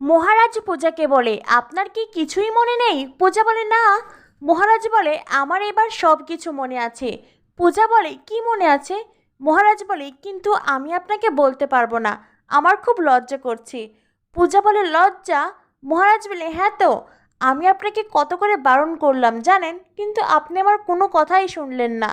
মহারাজ পূজাকে বলে, আপনার কি কিছুই মনে নেই? পূজা বলে, না। মহারাজ বলে, আমার এবার সব কিছু মনে আছে। পূজা বলে, কি মনে আছে? মহারাজ বলে, কিন্তু আমি আপনাকে বলতে পারবো না, আমার খুব লজ্জা করছে। পূজা বলে, লজ্জা? মহারাজ বলে, হ্যাঁ তো, আমি আপনাকে কত করে বারণ করলাম জানেন, কিন্তু আপনি আমার কোনো কথাই শুনলেন না।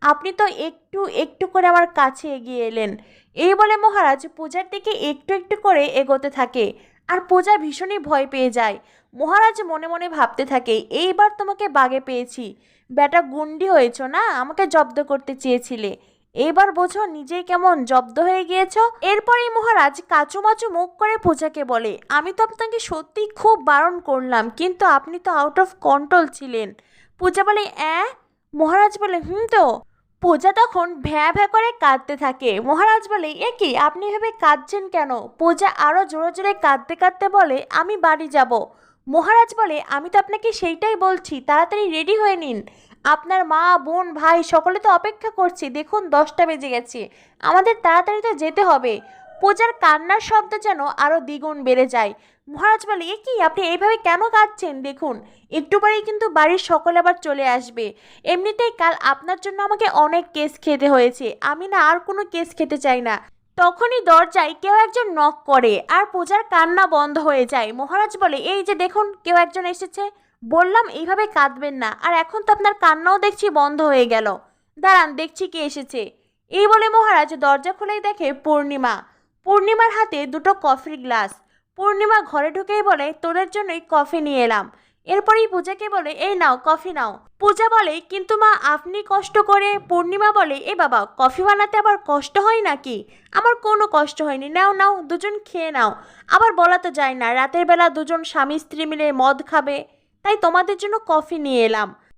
আপনি তো একটু একটু করে আমার কাছে এগিয়ে এলেন। এই বলে মহারাজ পূজার দিকে একটু একটু করে এগোতে থাকে। আর পূজা ভীষণই ভয় পেয়ে যায়। মহারাজ মনে মনে ভাবতে থাকে, এইবার তোমাকে বাগে পেয়েছি। বেটা গুন্ডি হয়েছ না, আমাকে জব্দ করতে চেয়েছিলে, এইবার বোঝো নিজেই কেমন জব্দ হয়ে গিয়েছ। এরপরেই মহারাজ কাচুমাচু মুখ করে পূজাকে বলে, আমি তো আপনাকে সত্যিই খুব বারণ করলাম, কিন্তু আপনি তো আউট অফ কন্ট্রোল ছিলেন। পূজা বলে, মহারাজ বলে, হুম তো। পূজা তখন ভ্যা ভ্যা করে কাঁদতে থাকে। মহারাজ বলে, এ কি, আপনি এভাবে কাঁদছেন কেন? পূজা আরো জোরে জোরে কাঁদতে কাঁদতে বলে, আমি বাড়ি যাব। মহারাজ বলে, আমি তো আপনাকে সেইটাই বলছি, তাড়াতাড়ি রেডি হয়ে নিন। আপনার মা, বোন, ভাই সকলে তো অপেক্ষা করছে, দেখুন 10টা বেজে গেছে, আমাদের তাড়াতাড়ি তো যেতে হবে। পূজার কান্নার শব্দ যেন আরো দ্বিগুণ বেড়ে যায়। মহারাজ বলে, এ কি, আপনি এইভাবে কেন কাঁদছেন? দেখুন, একটু পরেই কিন্তু বাড়ির সকলে আবার চলে আসবে। এমনিতেই কাল আপনার জন্য আমাকে অনেক কেস খেতে হয়েছে, আমি না আর কোনো কেস খেতে চাই না। তখনই দরজায় কেউ একজন নক করে আর পূজার কান্না বন্ধ হয়ে যায়। মহারাজ বলে, এই যে দেখুন, কেউ একজন এসেছে। বললাম এইভাবে কাঁদবেন না, আর এখন তো আপনার কান্নাও দেখছি বন্ধ হয়ে গেল। দাঁড়ান, দেখছি কে এসেছে। এই বলে মহারাজ দরজা খুলেই দেখে পূর্ণিমা। পূর্ণিমার হাতে দুটো কফির গ্লাস। পূর্ণিমা ঘরে ঢুকেই বলে, তোদের জন্যই কফি নিয়ে এলাম। এরপরেই পূজাকে বলে, এই নাও কফি নাও। পূজা বলে, কিন্তু মা আপনি কষ্ট করে। পূর্ণিমা বলে, এ বাবা, কফি বানাতে আবার কষ্ট হয় নাকি? আমার কোনো কষ্ট হয়নি, নাও নাও, দুজন খেয়ে নাও। আবার বলা তো যায় না, রাতের বেলা দুজন স্বামী স্ত্রী মিলে মদ খাবে, তাই তোমাদের জন্য কফি নিয়ে এলাম।